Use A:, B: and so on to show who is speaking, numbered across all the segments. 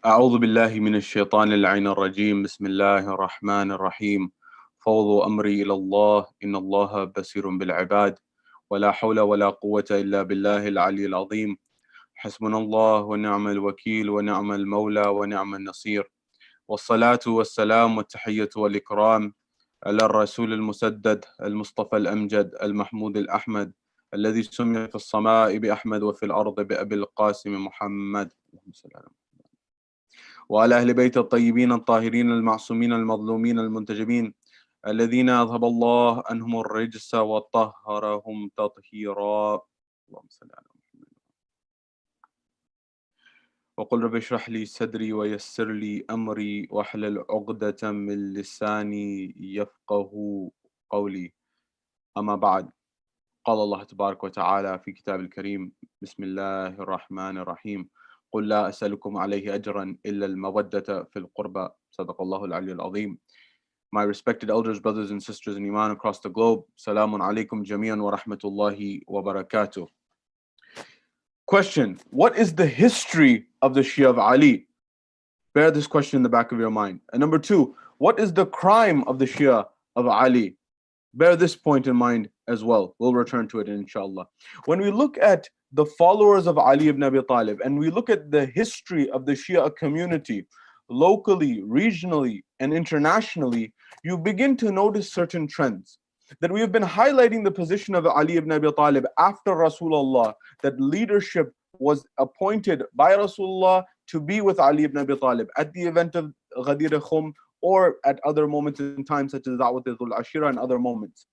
A: أعوذ بالله من الشيطان اللعين الرجيم بسم الله الرحمن الرحيم فوضوا أمري إلى الله إن الله بصير بالعباد ولا حول ولا قوة إلا بالله العلي العظيم حسبنا الله ونعم الوكيل ونعم المولى ونعم النصير والصلاة والسلام والتحية والإكرام على الرسول المسدد المصطفى الأمجد المحمود الأحمد الذي سمي في السماء بأحمد وفي الأرض بأبي القاسم محمد اللهم صل على محمد وعلى أهل بيت الطيبين الطاهرين المعصومين المظلومين المنتجبين الذين أذهب الله عنهم الرجس وطهرهم تطهيرا اللهم صل على محمد وقل رب اشرح لي صدري ويسر لي أمري واحلل عقدة من لساني يفقه قولي أما بعد قال الله تبارك وتعالى في كتاب الكريم بسم الله الرحمن الرحيم قل لا أسألكم عليه أجرا إلا المودة في القربى صدق الله العلي العظيم. My respected elders, brothers and sisters in Iman across the globe, Salamun alaikum jami'an wa rahmatullahi wa barakatuh. Question: what is the history of the Shia of Ali? Bear this question in the back of your mind. And number two, what is the crime of the Shia of Ali? Bear this point in mind as well. We'll return to it inshallah. When we look at the followers of Ali ibn Abi Talib and we look at the history of the Shia community, locally, regionally, and internationally, you begin to notice certain trends. That we have been highlighting the position of Ali ibn Abi Talib after Rasulullah, that leadership was appointed by Rasulullah to be with Ali ibn Abi Talib at the event of Ghadir Khum or at other moments in time such as Da'wat al-Ashira and other moments.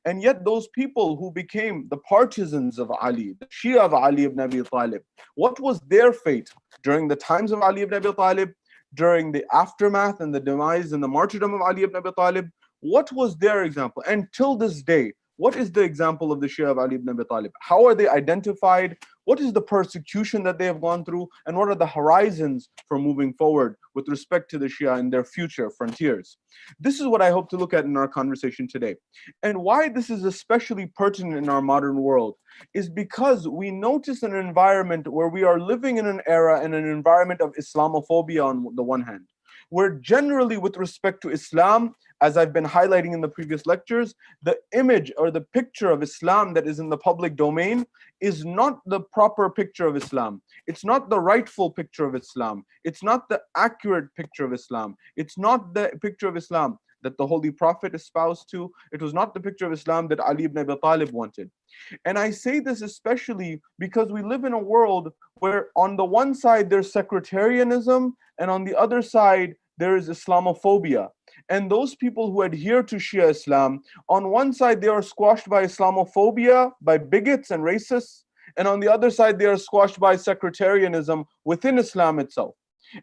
A: And yet those people who became the partisans of Ali, the Shia of Ali ibn Abi Talib, what was their fate during the times of Ali ibn Abi Talib, during the aftermath and the demise and the martyrdom of Ali ibn Abi Talib? What was their example? And till this day, what is the example of the Shia of Ali ibn Abi Talib? How are they identified? What is the persecution that they have gone through? And what are the horizons for moving forward with respect to the Shia and their future frontiers? This is what I hope to look at in our conversation today. And why this is especially pertinent in our modern world is because we notice an environment where we are living in an era and an environment of Islamophobia on the one hand, where generally with respect to Islam, as I've been highlighting in the previous lectures, the image or the picture of Islam that is in the public domain is not the proper picture of Islam. It's not the rightful picture of Islam. It's not the accurate picture of Islam. It's not the picture of Islam that the Holy Prophet espoused to. It was not the picture of Islam that Ali ibn Abi Talib wanted. And I say this especially because we live in a world where on the one side there's sectarianism and on the other side there is Islamophobia. And those people who adhere to Shia Islam, on one side they are squashed by Islamophobia, by bigots and racists, and on the other side they are squashed by sectarianism within Islam itself.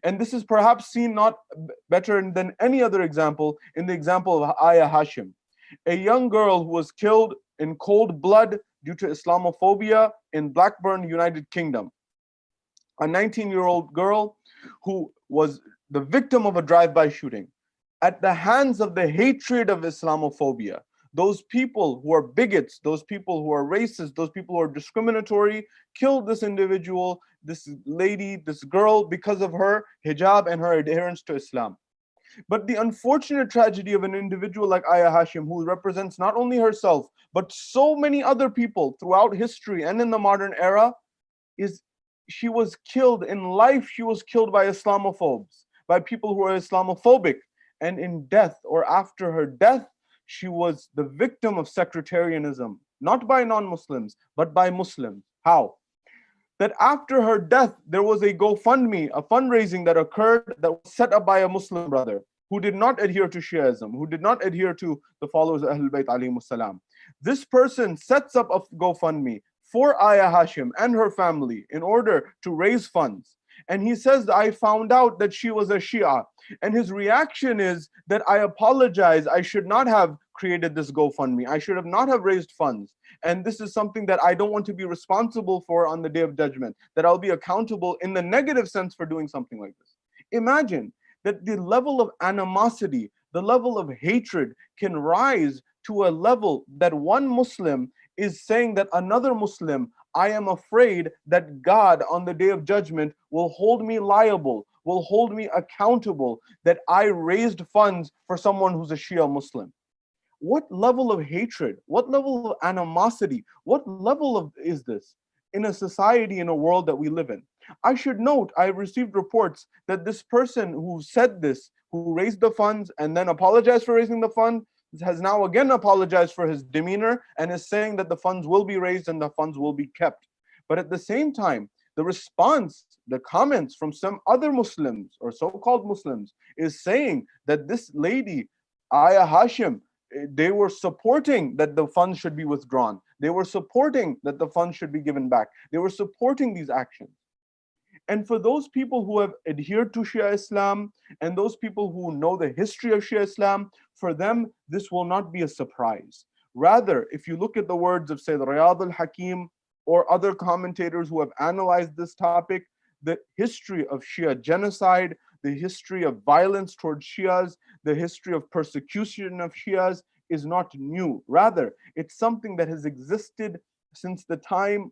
A: And this is perhaps seen not better than any other example in the example of Aya Hashim, a young girl who was killed in cold blood due to Islamophobia in Blackburn, United Kingdom. A 19-year-old girl who was the victim of a drive-by shooting at the hands of the hatred of Islamophobia. Those people who are bigots, those people who are racist, those people who are discriminatory, killed this individual, this lady, this girl, because of her hijab and her adherence to Islam. But the unfortunate tragedy of an individual like Aya Hashim, who represents not only herself, but so many other people throughout history and in the modern era, is she was killed in life. She was killed by Islamophobes, by people who are Islamophobic. And in death, or after her death, she was the victim of sectarianism, not by non-Muslims, but by Muslims. How? That after her death, there was a GoFundMe, a fundraising that occurred that was set up by a Muslim brother who did not adhere to Shiaism, who did not adhere to the followers of Ahlul Bayt alayhimus salam. This person sets up a GoFundMe for Aya Hashim and her family in order to raise funds. And he says, I found out that she was a Shia. And his reaction is that I apologize. I should not have created this GoFundMe. I should have not have raised funds. And this is something that I don't want to be responsible for on the Day of Judgment, that I'll be accountable in the negative sense for doing something like this. Imagine that the level of animosity, the level of hatred can rise to a level that one Muslim is saying that another Muslim, I am afraid that God on the Day of Judgment will hold me liable, will hold me accountable that I raised funds for someone who's a Shia Muslim? What level of hatred, what level of animosity, what level of is this in a society, in a world that we live in? I should note, I received reports that this person who said this, who raised the funds and then apologized for raising the fund, has now again apologized for his demeanor and is saying that the funds will be raised and the funds will be kept. But at the same time, the response, the comments from some other Muslims or so-called Muslims is saying that this lady, Aya Hashim, they were supporting that the funds should be withdrawn. They were supporting that the funds should be given back. They were supporting these actions. And for those people who have adhered to Shia Islam and those people who know the history of Shia Islam, for them, this will not be a surprise. Rather, if you look at the words of Sayyid Riyad al-Hakim or other commentators who have analyzed this topic, the history of Shia genocide, the history of violence towards Shias, the history of persecution of Shias is not new. Rather, it's something that has existed since the time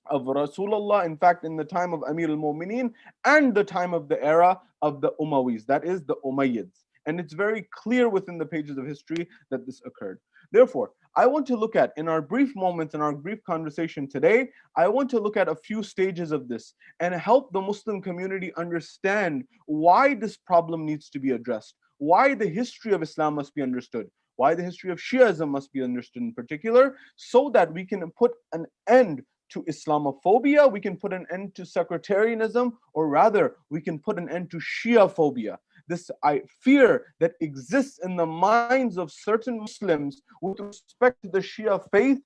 A: of Rasulullah, in fact, in the time of Amir al-Mu'mineen and the time of the era of the Umayyads, that is the Umayyads. And it's very clear within the pages of history that this occurred. Therefore, I want to look at, in our brief moments, in our brief conversation today, I want to look at a few stages of this and help the Muslim community understand why this problem needs to be addressed, why the history of Islam must be understood, why the history of Shiism must be understood in particular, so that we can put an end to Islamophobia, we can put an end to sectarianism, or rather, we can put an end to Shia phobia. This fear that exists in the minds of certain Muslims with respect to the Shia faith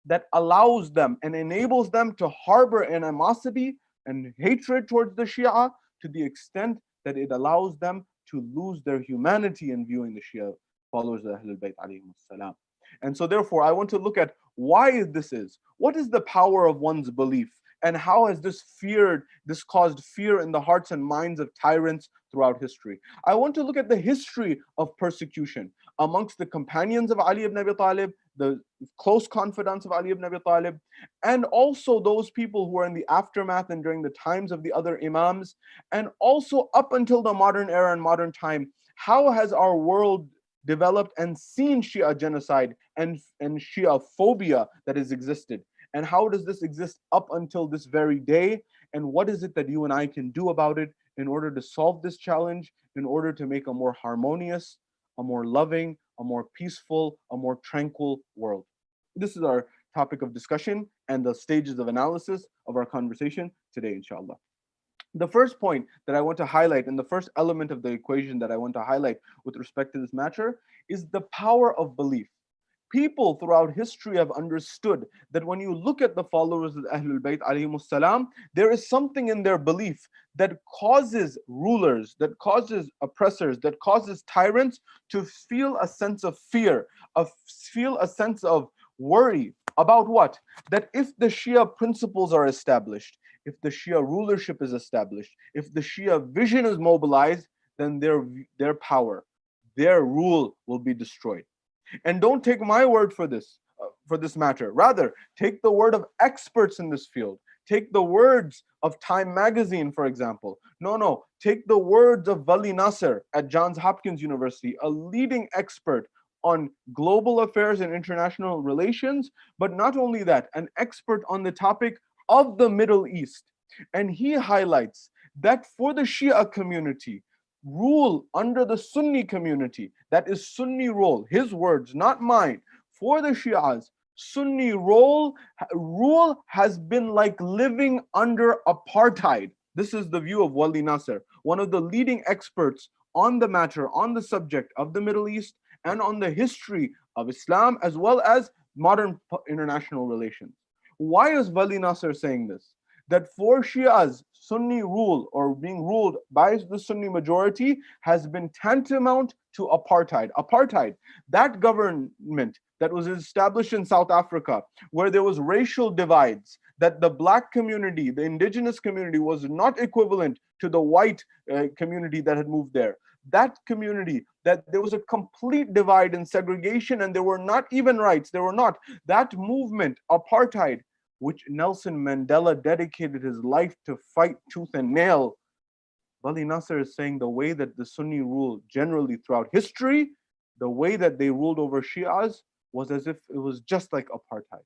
A: that allows them and enables them to harbor animosity and hatred towards the Shia to the extent that it allows them to lose their humanity in viewing the Shia followers of Ahlul Bayt alayhim salam. And so therefore, I want to look at why this is. What is the power of one's belief? And how has this caused fear in the hearts and minds of tyrants throughout history? I want to look at the history of persecution amongst the companions of Ali ibn Abi Talib, the close confidants of Ali ibn Abi Talib, and also those people who are in the aftermath and during the times of the other Imams, and also up until the modern era and modern time. How has our world developed and seen Shia genocide and Shia phobia that has existed? And how does this exist up until this very day? And what is it that you and I can do about it in order to solve this challenge, in order to make a more harmonious, a more loving, a more peaceful, a more tranquil world? This is our topic of discussion and the stages of analysis of our conversation today, inshallah. The first point that I want to highlight, and the first element of the equation that I want to highlight with respect to this matter, is the power of belief. People throughout history have understood that when you look at the followers of Ahlul Bayt alayhimus salam, there is something in their belief that causes rulers, that causes oppressors, that causes tyrants to feel a sense of fear, feel a sense of worry about what? That if the Shia principles are established, if the Shia rulership is established, if the Shia vision is mobilized, then their power, their rule will be destroyed. And don't take my word for this matter. Rather, take the word of experts in this field. Take the words of Time magazine, for example. No, take the words of Vali Nasser at Johns Hopkins University, a leading expert on global affairs and international relations, but not only that, an expert on the topic of the Middle East. And he highlights that for the Shia community, rule under the Sunni community, that is Sunni rule, his words, not mine, for the Shias, Sunni rule has been like living under apartheid. This is the view of Wali Nasser, one of the leading experts on the matter, on the subject of the Middle East and on the history of Islam as well as modern international relations. Why is Wali Nasser saying this? That for Shias, Sunni rule or being ruled by the Sunni majority has been tantamount to apartheid. Apartheid, that government that was established in South Africa, where there was racial divides, that the black community, the indigenous community was not equivalent to the white community that had moved there. That community, that there was a complete divide and segregation and there were not even rights, there were not. That movement, apartheid, which Nelson Mandela dedicated his life to fight tooth and nail, Wali Nasser is saying the way that the Sunni rule generally throughout history, the way that they ruled over Shias was as if it was just like apartheid.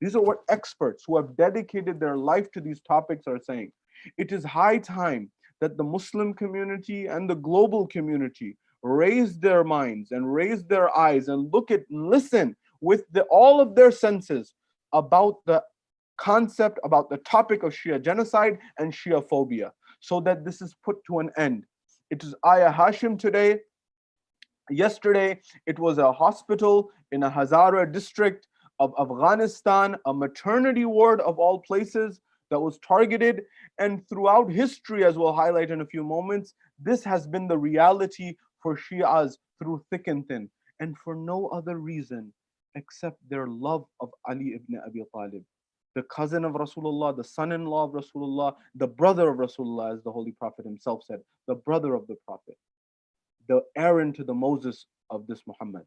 A: These are what experts who have dedicated their life to these topics are saying. It is high time that the Muslim community and the global community raise their minds and raise their eyes and look at and listen with all of their senses about the concept, about the topic of Shia genocide and Shia phobia, so that this is put to an end. It is Aya Hashim today. Yesterday, it was a hospital in a Hazara district of Afghanistan, a maternity ward of all places that was targeted. And throughout history, as we'll highlight in a few moments, this has been the reality for Shias through thick and thin, and for no other reason except their love of Ali ibn Abi Talib, the cousin of Rasulullah, the son-in-law of Rasulullah, the brother of Rasulullah, as the Holy Prophet himself said, the brother of the Prophet, the Aaron to the Moses of this Muhammad.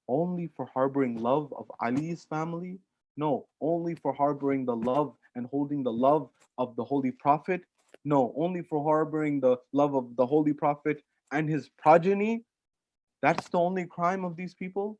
A: Only for harboring love of Ali's family? No. Only for harboring the love and holding the love of the Holy Prophet? No. Only for harboring the love of the Holy Prophet and his progeny? That's the only crime of these people?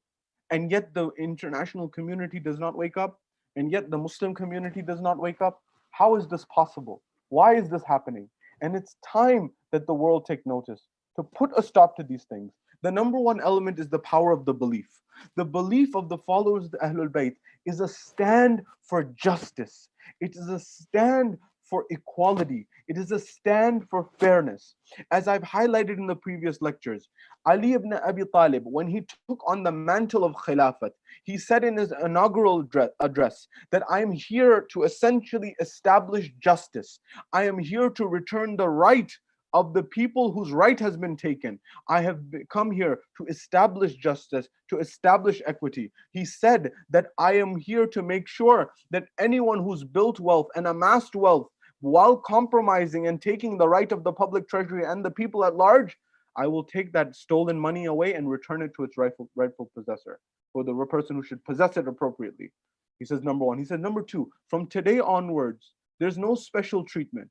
A: And yet the international community does not wake up? And yet the Muslim community does not wake up? How is this possible? Why is this happening? And it's time that the world take notice to put a stop to these things. The number one element is the power of the belief. The belief of the followers of the Ahlul Bayt is a stand for justice. It is a stand for equality. It is a stand for fairness. As I've highlighted in the previous lectures, Ali ibn Abi Talib, when he took on the mantle of Khilafat, he said in his inaugural address that I am here to essentially establish justice. I am here to return the right of the people whose right has been taken. I have come here to establish justice, to establish equity. He said that I am here to make sure that anyone who's built wealth and amassed wealth while compromising and taking the right of the public treasury and the people at large, I will take that stolen money away and return it to its rightful possessor, or the person who should possess it appropriately. He says, number one. He said, number two, from today onwards, there's no special treatment.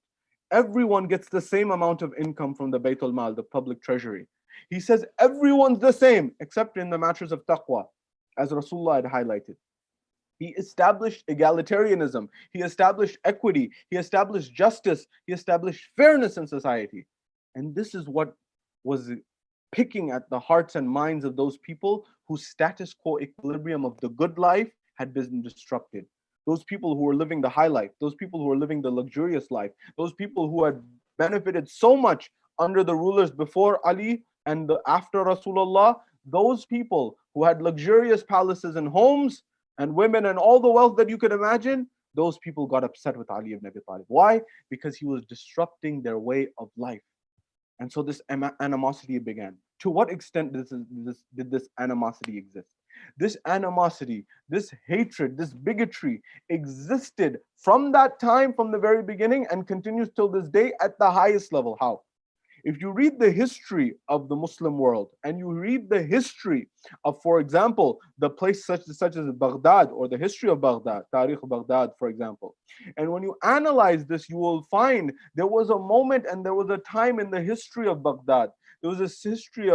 A: Everyone gets the same amount of income from the Baytul Mal, the public treasury. He says everyone's the same, except in the matters of taqwa, as Rasulullah had highlighted. He established egalitarianism. He established equity. He established justice. He established fairness in society. And this is what was picking at the hearts and minds of those people whose status quo equilibrium of the good life had been disrupted. Those people who were living the high life, those people who were living the luxurious life, those people who had benefited so much under the rulers before Ali and after Rasulullah, those people who had luxurious palaces and homes and women and all the wealth that you could imagine, those people got upset with Ali ibn Abi Talib. Why? Because he was disrupting their way of life. And so this animosity began. To what extent did this animosity exist? This animosity, this hatred, this bigotry existed from that time, from the very beginning, and continues till this day at the highest level. How? If you read the history of the Muslim world and you read the history of, for example, the place such as Baghdad, or the history of Baghdad, Tariq Baghdad, for example, and when you analyze this, you will find there was a moment and there was a time in the history of Baghdad. There was this history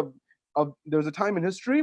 A: there was a time in history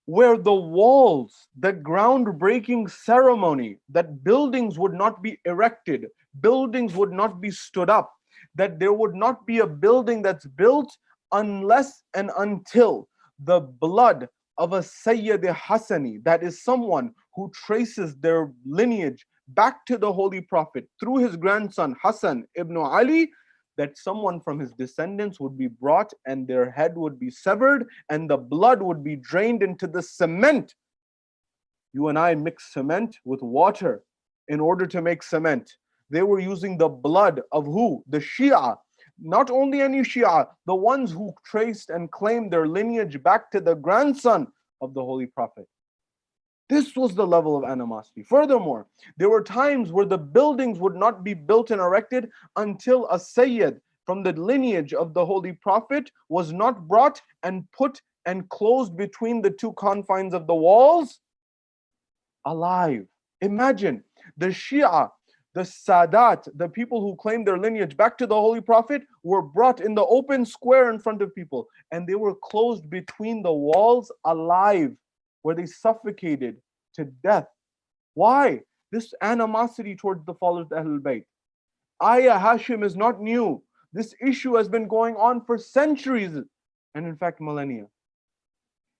A: where the walls, the groundbreaking ceremony, that buildings would not be erected, buildings would not be stood up, that there would not be a building that's built unless and until the blood of a Sayyid Hassani, that is someone who traces their lineage back to the Holy Prophet through his grandson Hassan ibn Ali, that someone from his descendants would be brought and their head would be severed and the blood would be drained into the cement. You and I mix cement with water in order to make cement. They were using the blood of who? The Shia. Not only any Shia, the ones who traced and claimed their lineage back to the grandson of the Holy Prophet. This was the level of animosity. Furthermore, there were times where the buildings would not be built and erected until a Sayyid from the lineage of the Holy Prophet was not brought and put and closed between the two confines of the walls alive. Imagine the Shia The Sadat, the people who claim their lineage back to the Holy Prophet, were brought in the open square in front of people, and they were closed between the walls alive, where they suffocated to death. Why? This animosity towards the followers of Ahlul Bayt. Ayah Hashim is not new. This issue has been going on for centuries, and in fact millennia.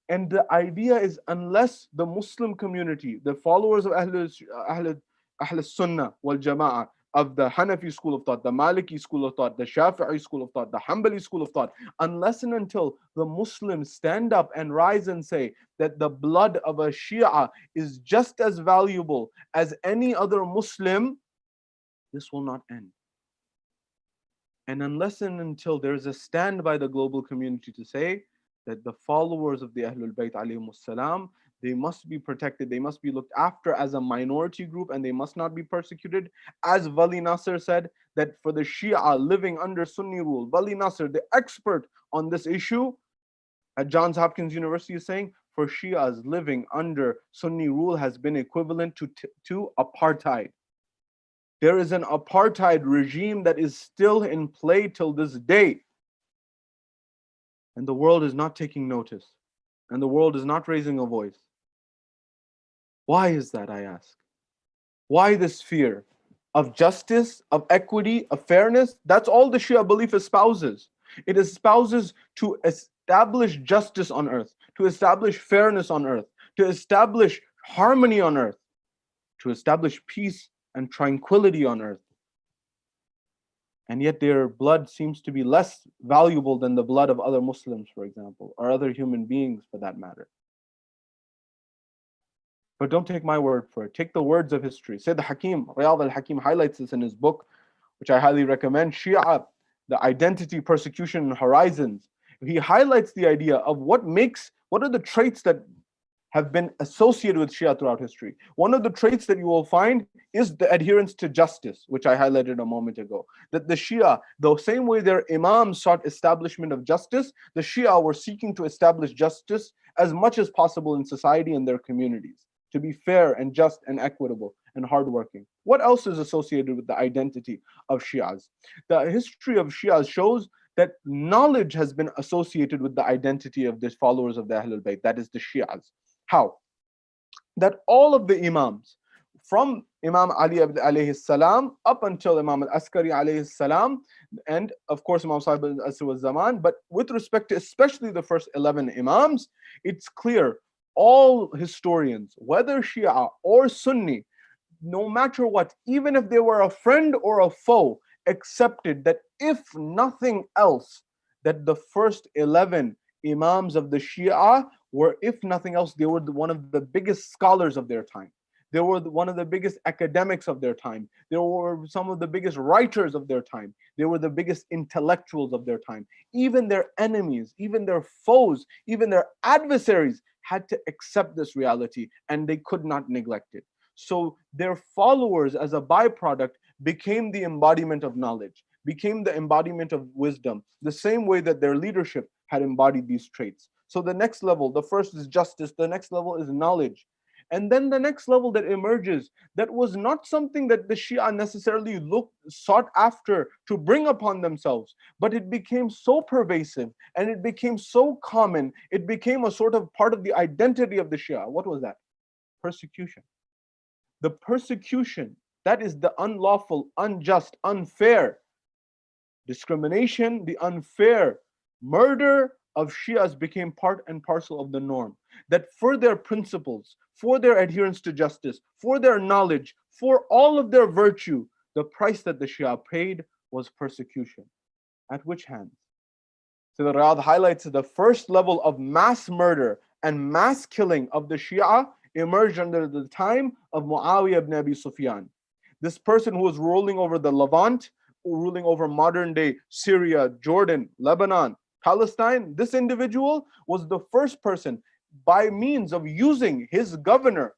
A: And the idea is, unless the Muslim community, the followers of Ahl Sunnah wal Jama'ah, of the Hanafi school of thought, the Maliki school of thought, the Shafi'i school of thought, the Hanbali school of thought, unless and until the Muslims stand up and rise and say that the blood of a Shia is just as valuable as any other Muslim, this will not end. And unless and until there is a stand by the global community to say that the followers of the Ahlul Bayt alayhimus salam, they must be protected, they must be looked after as a minority group, and they must not be persecuted. As Wali Nasr said, that for the Shia living under Sunni rule, Wali Nasr, the expert on this issue at Johns Hopkins University, is saying, for Shias living under Sunni rule has been equivalent to apartheid. There is an apartheid regime that is still in play till this day. And the world is not taking notice. And the world is not raising a voice. Why is that, I ask? Why this fear of justice, of equity, of fairness? That's all the Shia belief espouses. It espouses to establish justice on earth, to establish fairness on earth, to establish harmony on earth, to establish peace and tranquility on earth. And yet their blood seems to be less valuable than the blood of other Muslims, for example, or other human beings for that matter. But don't take my word for it. Take the words of history. Sayyid Hakim, Riyadh al-Hakim, highlights this in his book, which I highly recommend, Shia, the Identity, Persecution, and Horizons. He highlights the idea of what are the traits that have been associated with Shia throughout history. One of the traits that you will find is the adherence to justice, which I highlighted a moment ago. That the Shia, the same way their imams sought establishment of justice, the Shia were seeking to establish justice as much as possible in society and their communities, to be fair and just and equitable and hardworking. What else is associated with the identity of Shias? The history of Shias shows that knowledge has been associated with the identity of the followers of the Ahlul Bayt, that is the Shias. How? That all of the Imams, from Imam Ali alayhi salam up until Imam al-Askari alayhi salam, and of course Imam Sahib al-Asr wal-Zaman, but with respect to especially the first 11 Imams, it's clear all historians, whether Shia or Sunni, no matter what, even if they were a friend or a foe, accepted that if nothing else, that the first 11 Imams of the Shia were, if nothing else, they were one of the biggest scholars of their time. They were one of the biggest academics of their time. They were some of the biggest writers of their time. They were the biggest intellectuals of their time. Even their enemies, even their foes, even their adversaries had to accept this reality, and they could not neglect it. So their followers, as a byproduct, became the embodiment of knowledge, became the embodiment of wisdom, the same way that their leadership had embodied these traits. So the next level, the first is justice, the next level is knowledge. And then the next level that emerges, that was not something that the Shia necessarily sought after to bring upon themselves, but it became so pervasive and it became so common, it became a sort of part of the identity of the Shia. What was that? Persecution. The persecution, that is the unlawful, unjust, unfair discrimination, the unfair murder of Shias became part and parcel of the norm. That for their principles, for their adherence to justice, for their knowledge, for all of their virtue, the price that the Shia paid was persecution. At which hands? So the Riyadh highlights the first level of mass murder and mass killing of the Shia emerged under the time of Muawiyah ibn Abi Sufyan. This person who was ruling over the Levant, ruling over modern day Syria, Jordan, Lebanon, Palestine, this individual was the first person, by means of using his governor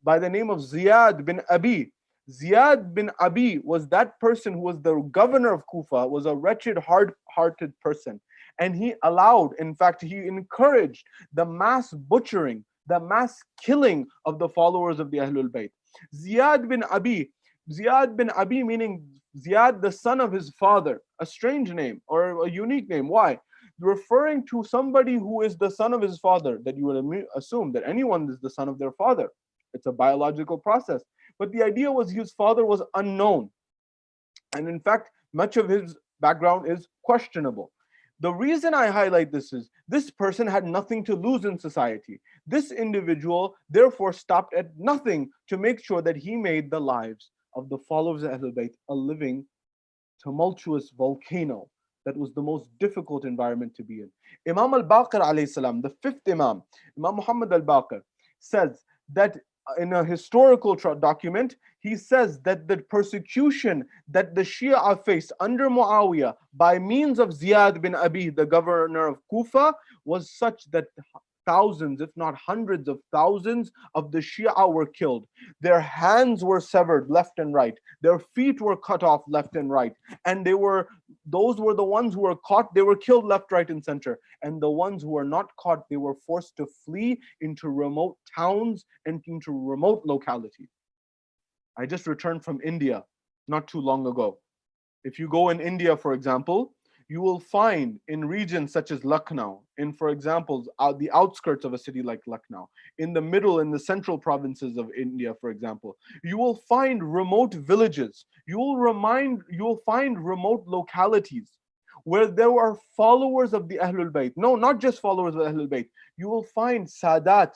A: by the name of Ziyad bin Abi. Ziyad bin Abi was that person who was the governor of Kufa, was a wretched, hard-hearted person. And he allowed, in fact, he encouraged the mass butchering, the mass killing of the followers of the Ahlul Bayt. Ziyad bin Abi Ziyad bin Abi, meaning Ziyad, the son of his father. A strange name or a unique name. Why? Referring to somebody who is the son of his father, that you would assume that anyone is the son of their father. It's a biological process. But the idea was his father was unknown. And in fact, much of his background is questionable. The reason I highlight this is this person had nothing to lose in society. This individual therefore stopped at nothing to make sure that he made the lives of the followers of Ahlul Bayt a living, tumultuous volcano that was the most difficult environment to be in. Imam al-Baqir alayhi salam, the fifth Imam, Imam Muhammad al-Baqir, says that in a historical document, he says that the persecution that the Shia faced under Muawiyah by means of Ziyad bin Abi, the governor of Kufa, was such that thousands, if not hundreds of thousands of the Shia were killed. Their hands were severed left and right. Their feet were cut off left and right. And those were the ones who were caught, they were killed left, right, and center. And the ones who were not caught, they were forced to flee into remote towns and into remote localities. I just returned from India not too long ago. If you go in India, for example, you will find in regions such as Lucknow, in, for example, the outskirts of a city like Lucknow, in the middle, in the central provinces of India, for example, you will find remote villages. You will find remote localities where there are followers of the Ahlul Bayt. No, not just followers of the Ahlul Bayt. You will find Sadat,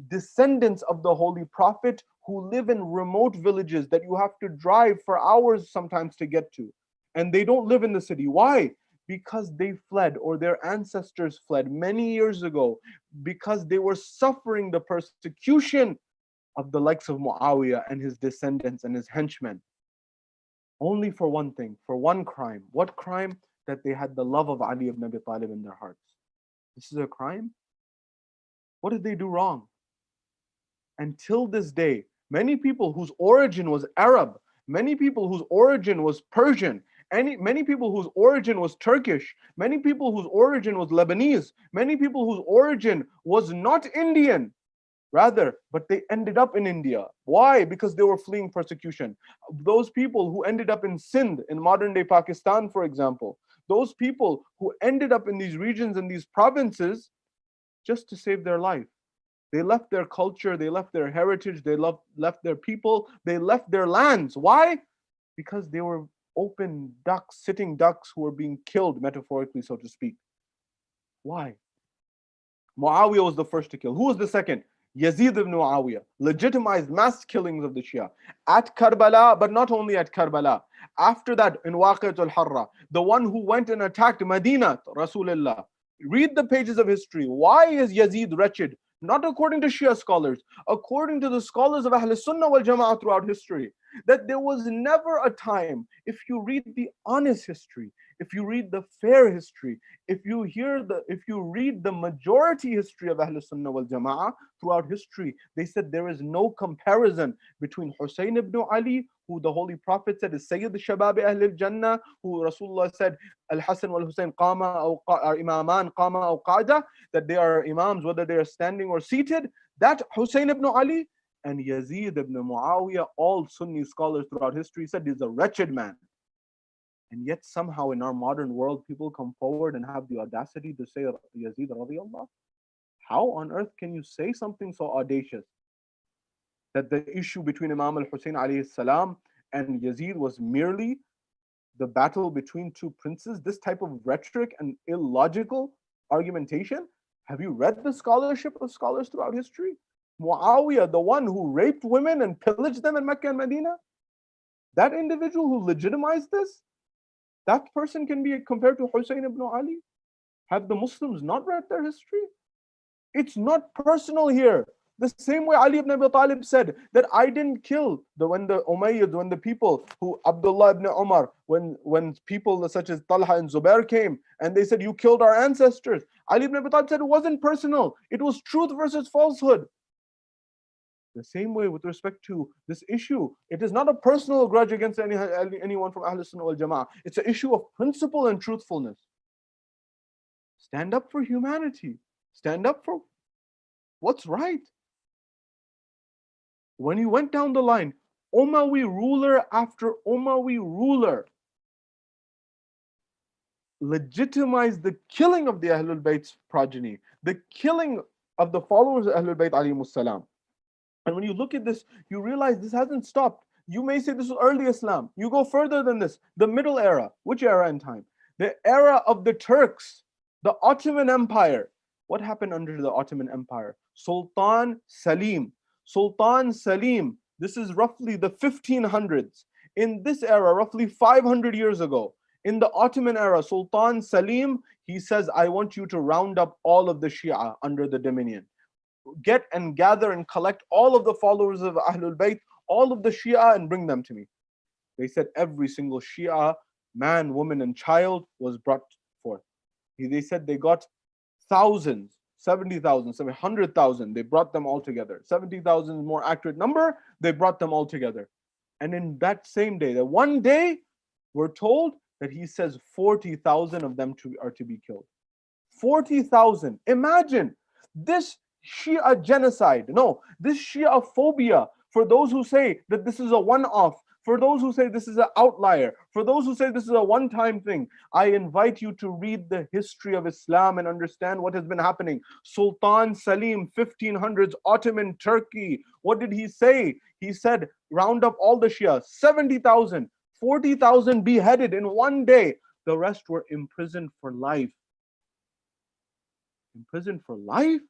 A: descendants of the Holy Prophet, who live in remote villages that you have to drive for hours sometimes to get to. And they don't live in the city. Why? Because they fled, or their ancestors fled many years ago, because they were suffering the persecution of the likes of Muawiyah and his descendants and his henchmen. Only for one thing, for one crime. What crime? That they had the love of Ali ibn Abi Talib in their hearts. This is a crime? What did they do wrong? Until this day, many people whose origin was Arab, many people whose origin was Persian, many people whose origin was Turkish, many people whose origin was Lebanese, many people whose origin was not Indian, rather, but they ended up in India. Why? Because they were fleeing persecution. Those people who ended up in Sindh, in modern day Pakistan, for example, those people who ended up in these regions and these provinces just to save their life. They left their culture, they left their heritage, they left their people, they left their lands. Why? Because they were open ducks, sitting ducks who were being killed, metaphorically, so to speak. Why? Muawiyah was the first to kill. Who was the second? Yazid ibn Muawiyah legitimized mass killings of the Shia at Karbala, but not only at Karbala. After that, in Waqi'at al-Harra, the one who went and attacked Medina, Rasulullah. Read the pages of history. Why is Yazid wretched? Not according to Shia scholars, according to the scholars of Ahl Sunnah wal Jama'ah throughout history, that there was never a time, if you read the honest history, if you read the fair history, if you read the majority history of Ahl Sunnah wal Jama'ah throughout history, they said there is no comparison between Hussein ibn Ali, who the Holy Prophet said is Sayyid Shabab Ahl al-Jannah, who Rasulullah said Al-Hasan wal-Hussein qama or imaman qama aw qa'da, that they are imams whether they are standing or seated. That Hussein ibn Ali and Yazid ibn Muawiyah, all Sunni scholars throughout history said he's a wretched man. And yet somehow in our modern world, people come forward and have the audacity to say Yazid radiallahu. How on earth can you say something so audacious? That the issue between Imam al-Hussein alayhi salam and Yazid was merely the battle between two princes? This type of rhetoric and illogical argumentation? Have you read the scholarship of scholars throughout history? Muawiyah, the one who raped women and pillaged them in Mecca and Medina? That individual who legitimized this? That person can be compared to Hussein ibn Ali? Have the Muslims not read their history? It's not personal here. The same way Ali ibn Abi Talib said that I didn't kill when the Umayyads, when the people who Abdullah ibn Umar, when people such as Talha and Zubair came and they said you killed our ancestors. Ali ibn Abi Talib said it wasn't personal. It was truth versus falsehood. The same way with respect to this issue, it is not a personal grudge against anyone from Ahl Sunnah wal Jama'ah. It's an issue of principle and truthfulness. Stand up for humanity. Stand up for what's right. When you went down the line, Umayyad ruler after Umayyad ruler legitimized the killing of the Ahlul Bayt's progeny, the killing of the followers of Ahlul Bayt alayhimus salam. And when you look at this, you realize this hasn't stopped. You may say this is early Islam. You go further than this, the Middle Era. Which era in time? The era of the Turks, the Ottoman Empire. What happened under the Ottoman Empire? Sultan Salim. Sultan Salim, this is roughly the 1500s. In this era, roughly 500 years ago, in the Ottoman era, Sultan Salim, he says, I want you to round up all of the Shia under the dominion. Get and gather and collect all of the followers of Ahlul Bayt, all of the Shia, and bring them to me. They said every single Shia, man, woman, and child was brought forth. They said they got thousands, 70,000, 100,000. They brought them all together. 70,000 is more accurate number. They brought them all together. And in that same day, that one day, we're told that he says 40,000 of them are to be killed. 40,000. Imagine this Shia genocide. No, this Shia phobia. For those who say that this is a one-off, for those who say this is an outlier, for those who say this is a one-time thing, I invite you to read the history of Islam and understand what has been happening. Sultan Salim, 1500s, Ottoman Turkey. What did he say? He said, round up all the Shia, 70,000, 40,000 beheaded in one day. The rest were imprisoned for life. Imprisoned for life?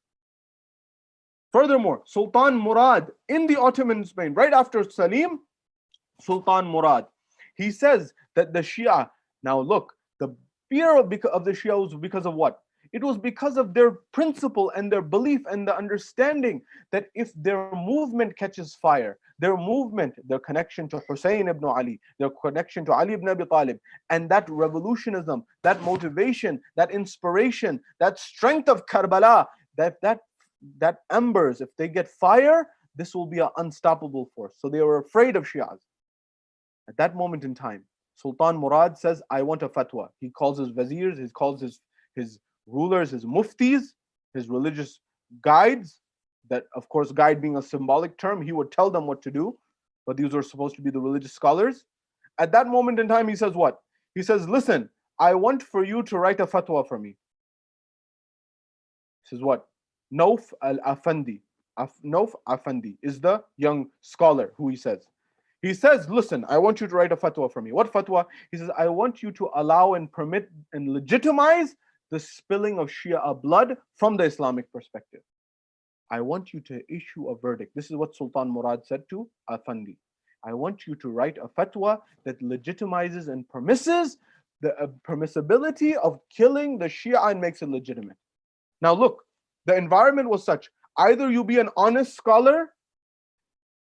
A: Furthermore, Sultan Murad in the Ottoman Spain, right after Salim, Sultan Murad, he says that the Shia, now look, the fear of the Shia was because of what? It was because of their principle and their belief and the understanding that if their movement catches fire, their movement, their connection to Hussein ibn Ali, their connection to Ali ibn Abi Talib, and that revolutionism, that motivation, that inspiration, that strength of Karbala, that embers, if they get fire, this will be an unstoppable force. So they were afraid of Shias. At that moment in time, Sultan Murad says, I want a fatwa. He calls his wazirs, he calls his rulers, his muftis, his religious guides. That, of course, guide being a symbolic term, he would tell them what to do, but these were supposed to be the religious scholars. At that moment in time, he says what? He says, listen, I want for you to write a fatwa for me. He says what? Nauf al-Afandi. Nauf Afandi is the young scholar who he says. He says, listen, I want you to write a fatwa for me. What fatwa? He says, I want you to allow and permit and legitimize the spilling of Shia blood from the Islamic perspective. I want you to issue a verdict. This is what Sultan Murad said to Afandi. I want you to write a fatwa that legitimizes and permisses the permissibility of killing the Shia and makes it legitimate. Now look, the environment was such. Either you be an honest scholar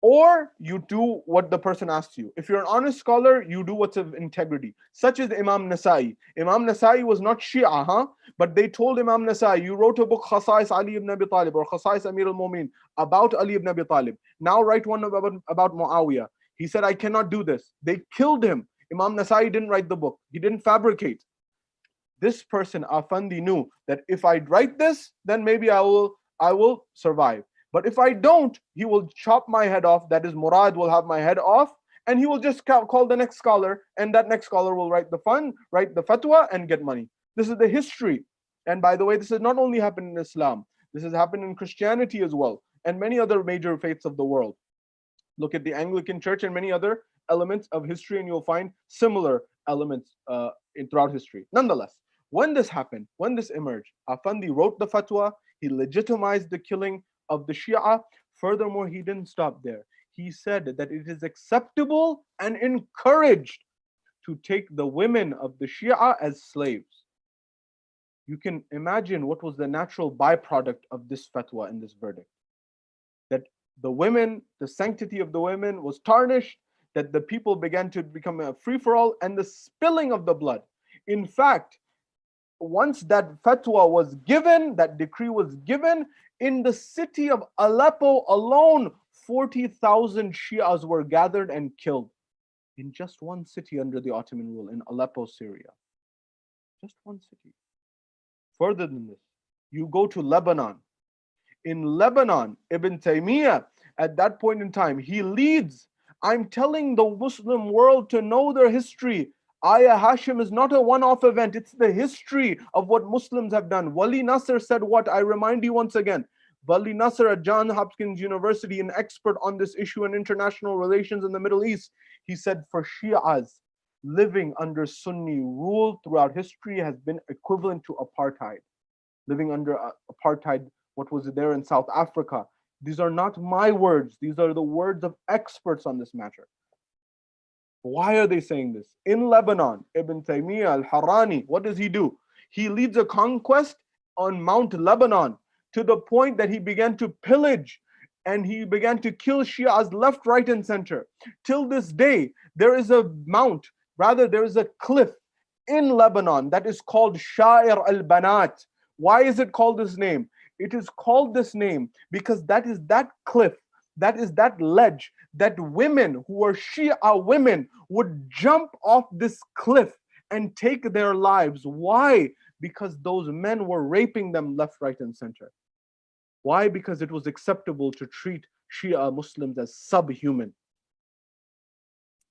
A: or you do what the person asks you. If you're an honest scholar, you do what's of integrity. Such as Imam Nasa'i. Imam Nasa'i was not Shia, but they told Imam Nasa'i, you wrote a book, Khasais Ali ibn Abi Talib, or Khasais Amir al-Mu'min, about Ali ibn Abi Talib. Now write one about Muawiyah. He said, I cannot do this. They killed him. Imam Nasa'i didn't write the book. He didn't fabricate. This person, Afandi, knew that if I write this, then maybe I will survive. But if I don't, he will chop my head off. That is, Murad will have my head off, and he will just call the next scholar, and that next scholar will write the fatwa, and get money. This is the history. And by the way, this has not only happened in Islam. This has happened in Christianity as well, and many other major faiths of the world. Look at the Anglican Church and many other elements of history, and you'll find similar elements throughout history. Nonetheless, when this happened, when this emerged, Afandi wrote the fatwa. He legitimized the killing of the Shia. Furthermore, he didn't stop there. He said that it is acceptable and encouraged to take the women of the Shia as slaves. You can imagine what was the natural byproduct of this fatwa and this verdict. That the women, the sanctity of the women was tarnished, that the people began to become a free-for-all, and the spilling of the blood. In fact, once that fatwa was given, that decree was given, in the city of Aleppo alone, 40,000 Shias were gathered and killed in just one city under the Ottoman rule, in Aleppo, Syria. Just one city. Further than this, you go to Lebanon. In Lebanon, Ibn Taymiyyah, at that point in time, he leads I'm telling the Muslim world to know their history. Ayah Hashim is not a one-off event. It's the history of what Muslims have done. Wali Nasr said what? I remind you once again. Wali Nasr at Johns Hopkins University, an expert on this issue in international relations in the Middle East, he said for Shias, living under Sunni rule throughout history has been equivalent to apartheid. Living under apartheid, what was there in South Africa? These are not my words. These are the words of experts on this matter. Why are they saying this? In Lebanon, Ibn Taymiyyah al-Harani, what does he do? He leads a conquest on Mount Lebanon to the point that he began to pillage and he began to kill Shias left, right, and center. Till this day, there is a mount, rather, there is a cliff in Lebanon that is called Sha'ir al-Banat. Why is it called this name? It is called this name because that is that cliff, that is that ledge that women who are Shia women would jump off this cliff and take their lives. Why? Because those men were raping them left, right, and center. Why? Because it was acceptable to treat Shia Muslims as subhuman.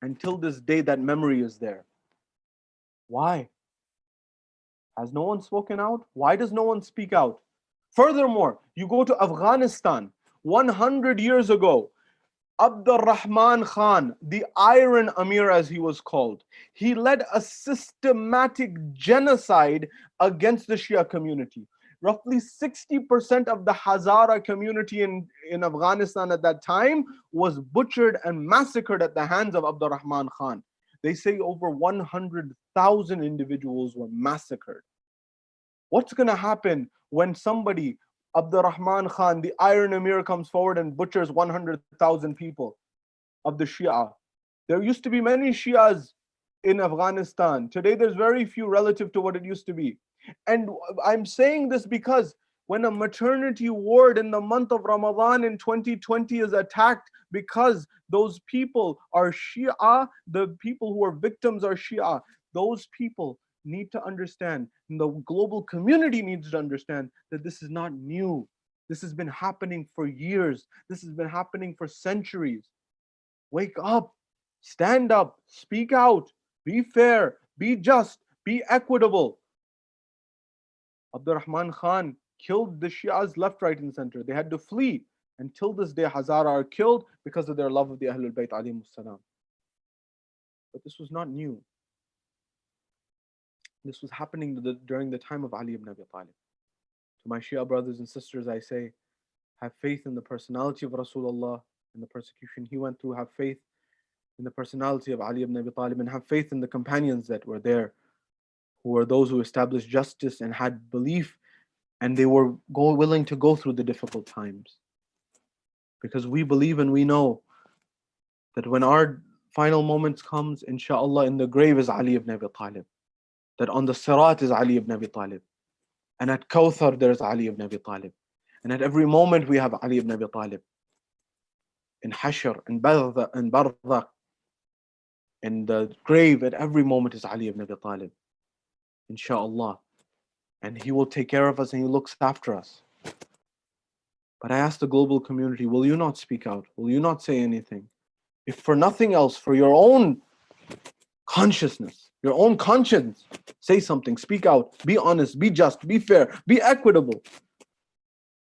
A: Until this day, that memory is there. Why? Has no one spoken out? Why does no one speak out? Furthermore, you go to Afghanistan, 100 years ago, Abdur Rahman Khan, the Iron Amir as he was called, he led a systematic genocide against the Shia community. Roughly 60% of the Hazara community in Afghanistan at that time was butchered and massacred at the hands of Abdur Rahman Khan. They say over 100,000 individuals were massacred. What's going to happen when somebody, Abdur Rahman Khan, the Iron Emir, comes forward and butchers 100,000 people of the Shia? There used to be many Shias in Afghanistan. Today there's very few relative to what it used to be. And I'm saying this because when a maternity ward in the month of Ramadan in 2020 is attacked because those people are Shia, the people who are victims are Shia, those people need to understand, and the global community needs to understand that this is not new. This has been happening for years. This has been happening for centuries. Wake up, stand up, speak out, be fair, be just, be equitable. Abdur Rahman Khan killed the Shias left, right, and center. They had to flee. Until this day, Hazara are killed because of their love of the Ahlul Bayt alayhimus salam. But this was not new. This was happening during the time of Ali ibn Abi Talib. To my Shia brothers and sisters, I say, have faith in the personality of Rasulullah and the persecution he went through. Have faith in the personality of Ali ibn Abi Talib, and have faith in the companions that were there, who were those who established justice and had belief, and they were willing to go through the difficult times. Because we believe and we know that when our final moments comes, inshallah, in the grave is Ali ibn Abi Talib. That on the Sirat is Ali ibn Abi Talib. And at Kawthar there is Ali ibn Abi Talib. And at every moment we have Ali ibn Abi Talib. In Hashr, in Barzakh, in the grave, at every moment is Ali ibn Abi Talib. Inshallah. And he will take care of us and he looks after us. But I ask the global community, will you not speak out? Will you not say anything? If for nothing else, for your own consciousness, your own conscience, say something, speak out, be honest, be just, be fair, be equitable.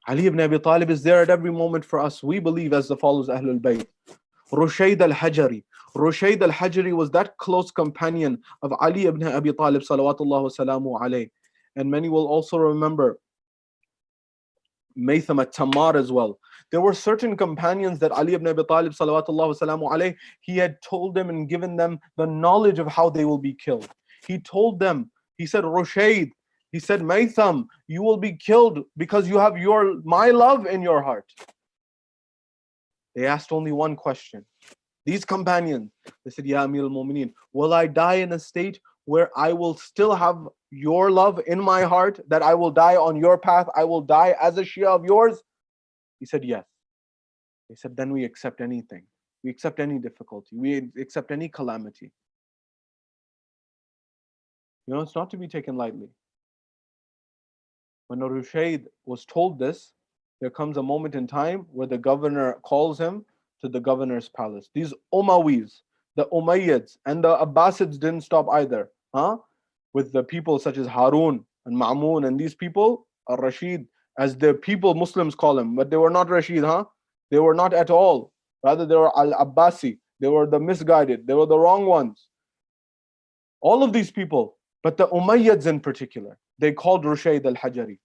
A: Ali ibn Abi Talib is there at every moment for us. We believe as the followers Ahlul Bayt. Rushayd al-Hajari. Rushayd al-Hajari was that close companion of Ali ibn Abi Talib salawatullah wa salamu alayh. And many will also remember Maytham at-Tammar as well. There were certain companions that Ali ibn Abi Talib salawatullah wa salamu alayh, he had told them and given them the knowledge of how they will be killed. He told them, he said, Rushayd, he said, Maytham, you will be killed because you have my love in your heart. They asked only one question. These companions, they said, Ya Amir al-Mu'mineen, will I die in a state where I will still have your love in my heart, that I will die on your path, I will die as a Shia of yours? He said, yes. They said, then we accept anything. We accept any difficulty. We accept any calamity. You know, it's not to be taken lightly. When Rushayd was told this, there comes a moment in time where the governor calls him to the governor's palace. These Umayyas, the Umayyads and the Abbasids didn't stop either. With the people such as Harun and Ma'mun and these people, Rashid, as the people Muslims call them, but they were not Rashid, They were not at all. Rather, they were Al-Abbasi. They were the misguided. They were the wrong ones. All of these people, but the Umayyads in particular, they called Rushayd al-Hajari.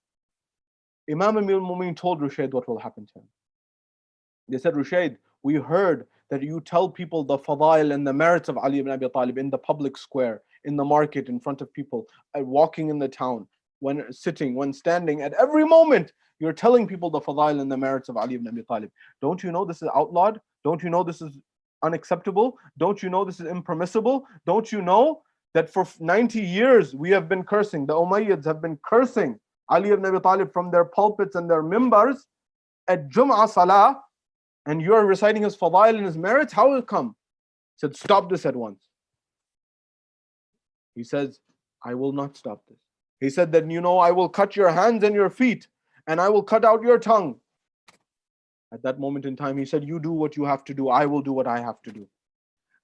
A: Imam Amir al-Mu'minin told Rushayd what will happen to him. They said, Rushayd, we heard that you tell people the fadail and the merits of Ali ibn Abi Talib in the public square, in the market, in front of people, walking in the town, when sitting, when standing, at every moment, you're telling people the fadail and the merits of Ali ibn Abi Talib. Don't you know this is outlawed? Don't you know this is unacceptable? Don't you know this is impermissible? Don't you know that for 90 years we have been cursing, the Umayyads have been cursing Ali ibn Abi Talib from their pulpits and their mimbars at Jum'ah Salah, and you are reciting his fadail and his merits? How will it come? He said, stop this at once. He says, I will not stop this. He said that, I will cut your hands and your feet, and I will cut out your tongue. At that moment in time, he said, you do what you have to do, I will do what I have to do.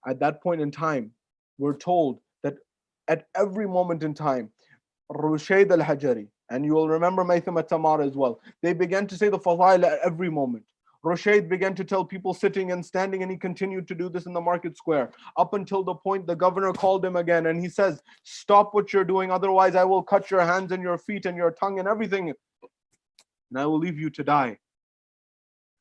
A: At that point in time, we're told that at every moment in time, Rushayd al-Hajari, and you will remember Maytham at-Tamar as well, they began to say the fadail at every moment. Rushayd began to tell people sitting and standing, and he continued to do this in the market square up until the point the governor called him again, and he says, stop what you're doing, otherwise I will cut your hands and your feet and your tongue and everything, and I will leave you to die.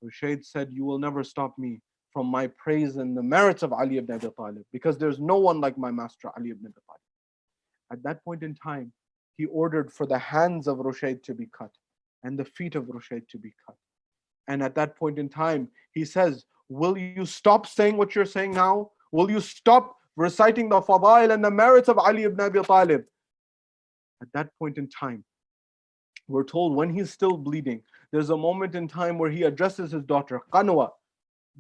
A: Rushayd said, you will never stop me from my praise and the merits of Ali ibn Abi Talib, because there's no one like my master Ali ibn Abi Talib. At that point in time, he ordered for the hands of Rushayd to be cut and the feet of Rushayd to be cut. And at that point in time, he says, will you stop saying what you're saying now? Will you stop reciting the fadail and the merits of Ali ibn Abi Talib? At that point in time, we're told when he's still bleeding, there's a moment in time where he addresses his daughter, Qanwa,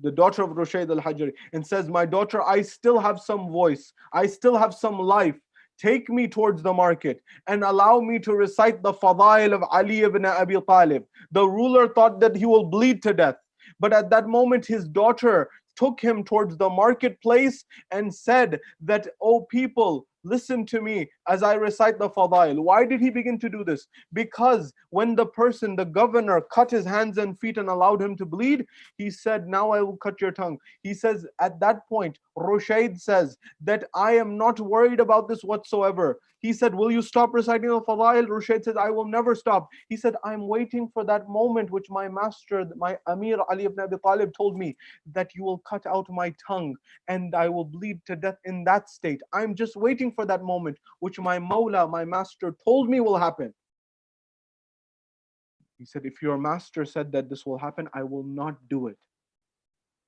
A: the daughter of Rushayd al-Hajari, and says, my daughter, I still have some voice. I still have some life. Take me towards the market and allow me to recite the fadail of Ali ibn Abi Talib. The ruler thought that he will bleed to death. But at that moment, his daughter took him towards the marketplace and said that, oh people, listen to me as I recite the fadail. Why did he begin to do this? Because when the person, the governor, cut his hands and feet and allowed him to bleed, he said, now I will cut your tongue. He says, at that point, Rushayd says that I am not worried about this whatsoever. He said, will you stop reciting the fadail? Rushayd says, I will never stop. He said, I'm waiting for that moment which my master, my Amir Ali ibn Abi Talib told me, that you will cut out my tongue and I will bleed to death in that state. I'm just waiting for that moment which my Mawla, my master, told me will happen. He said, if your master said that this will happen, I will not do it,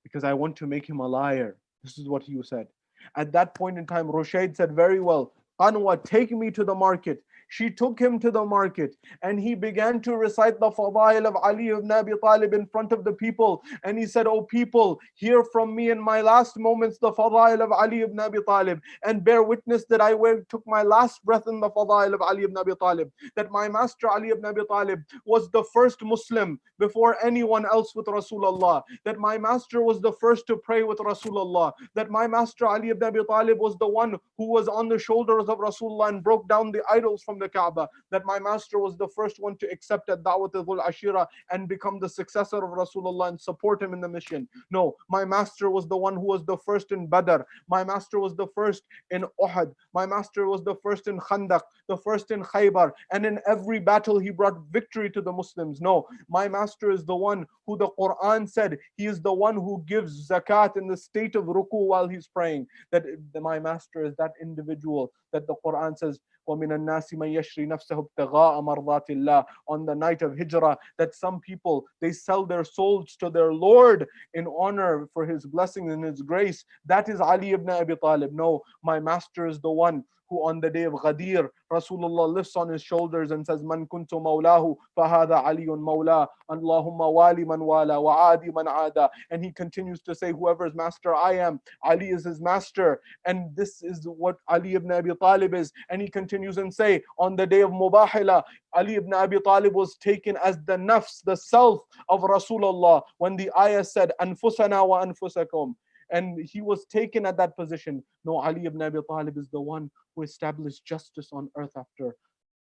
A: because I want to make him a liar. This is what he said. At that point in time, Rushayd said, very well, Qanwa, take me to the market. She took him to the market and he began to recite the fadail of Ali ibn Abi Talib in front of the people. And he said, oh people, hear from me in my last moments the fadail of Ali ibn Abi Talib, and bear witness that I took my last breath in the fadail of Ali ibn Abi Talib. That my master Ali ibn Abi Talib was the first Muslim before anyone else with Rasulullah. That my master was the first to pray with Rasulullah. That my master Ali ibn Abi Talib was the one who was on the shoulders of Rasulullah and broke down the idols from the Kaaba. That my master was the first one to accept Ad-Da'wat al-Ashira and become the successor of Rasulullah and support him in the mission. No, my master was the one who was the first in Badr. My master was the first in Uhud. My master was the first in Khandaq, the first in Khaybar, and in every battle he brought victory to the Muslims. No, my master is the one who the Quran said he is the one who gives zakat in the state of ruku while he's praying. That my master is that individual that the Quran says, وَمِنَ النَّاسِ مَنْ يَشْرِي نَفْسَهُ ابْتِغَاءَ مَرْضَاتِ اللَّهِ. On the night of Hijrah, that some people, they sell their souls to their Lord in honor for his blessing and his grace. That is Ali ibn Abi Talib. No, my master is the one who on the day of Ghadir, Rasulullah lifts on his shoulders and says, Man kuntu mawlahu, fahada aliyun mawla, Allahumma wali man wala, wa adi man ada. And he continues to say, whoever's master I am, Ali is his master. And this is what Ali ibn Abi Talib is. And he continues and say, on the day of Mubahila, Ali ibn Abi Talib was taken as the nafs, the self of Rasulullah, when the ayah said, Anfusana wa anfusakum. And he was taken at that position. No, Ali ibn Abi Talib is the one who established justice on earth after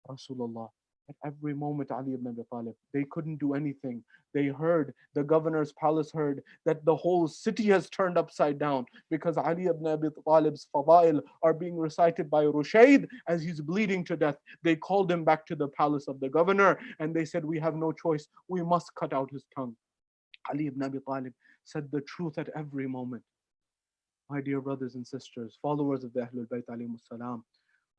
A: Rasulullah. At every moment, Ali ibn Abi Talib, they couldn't do anything. They heard, the governor's palace heard that the whole city has turned upside down because Ali ibn Abi Talib's fadail are being recited by Rushayd as he's bleeding to death. They called him back to the palace of the governor and they said, we have no choice. We must cut out his tongue. Ali ibn Abi Talib said the truth at every moment. My dear brothers and sisters, followers of the Ahlul Bayt alayhimus salam,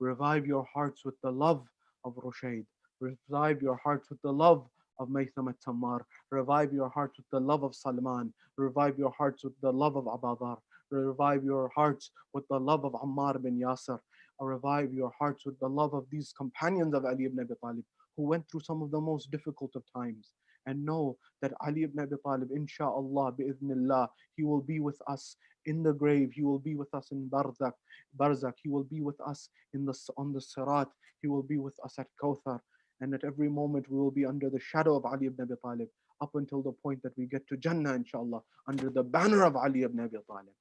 A: revive your hearts with the love of Rushayd. Revive your hearts with the love of Maytham at-Tammar. Revive your hearts with the love of Salman. Revive your hearts with the love of Abadar. Revive your hearts with the love of Ammar bin Yasir. Revive your hearts with the love of these companions of Ali ibn Abi Talib who went through some of the most difficult of times. And know that Ali ibn Abi Talib, insha'Allah, bi'idhnillah, he will be with us in the grave. He will be with us in Barzakh. He will be with us on the Sirat. He will be with us at Kawthar. And at every moment we will be under the shadow of Ali ibn Abi Talib up until the point that we get to Jannah, inshallah, under the banner of Ali ibn Abi Talib.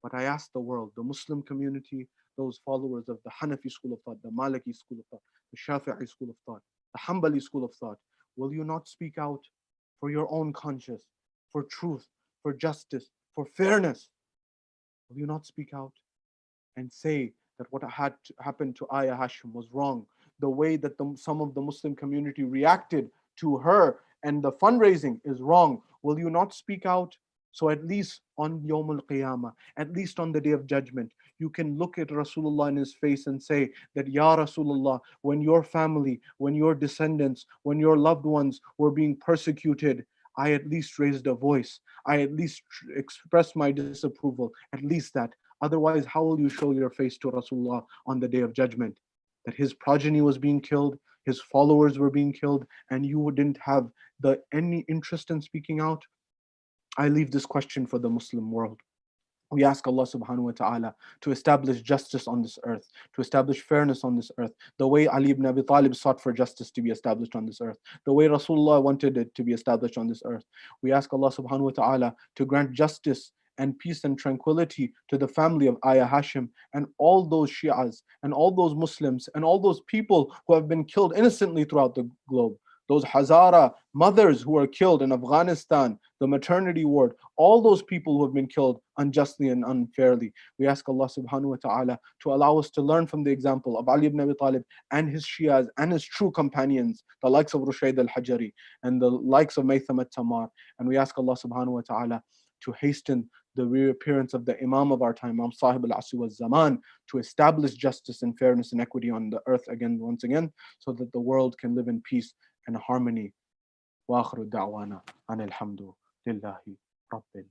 A: But I ask the world, the Muslim community, those followers of the Hanafi school of thought, the Maliki school of thought, the Shafi'i school of thought, the Hanbali school of thought, will you not speak out for your own conscience, for truth, for justice, for fairness? Will you not speak out and say that what had happened to Ayah Hashim was wrong? The way that some of the Muslim community reacted to her and the fundraising is wrong. Will you not speak out? So at least on Yawm al-Qiyamah, at least on the Day of Judgment, you can look at Rasulullah in his face and say that, Ya Rasulullah, when your family, when your descendants, when your loved ones were being persecuted, I at least raised a voice. I at least expressed my disapproval. At least that. Otherwise, how will you show your face to Rasulullah on the Day of Judgment? That his progeny was being killed, his followers were being killed, and you didn't have any interest in speaking out? I leave this question for the Muslim world. We ask Allah subhanahu wa ta'ala to establish justice on this earth, to establish fairness on this earth, the way Ali ibn Abi Talib sought for justice to be established on this earth, the way Rasulullah wanted it to be established on this earth. We ask Allah subhanahu wa ta'ala to grant justice and peace and tranquility to the family of Ayah Hashim and all those Shias and all those Muslims and all those people who have been killed innocently throughout the globe. Those Hazara mothers who were killed in Afghanistan, the maternity ward, all those people who have been killed unjustly and unfairly. We ask Allah subhanahu wa ta'ala to allow us to learn from the example of Ali ibn Abi Talib and his Shias and his true companions, the likes of Rushayd al-Hajari and the likes of Maytham at-Tammar. And we ask Allah subhanahu wa ta'ala to hasten the reappearance of the Imam of our time, Imam Sahib al-Asri wal-Zaman, to establish justice and fairness and equity on the earth once again, so that the world can live in peace and harmony. وآخر دعوانا أن الحمد لله رب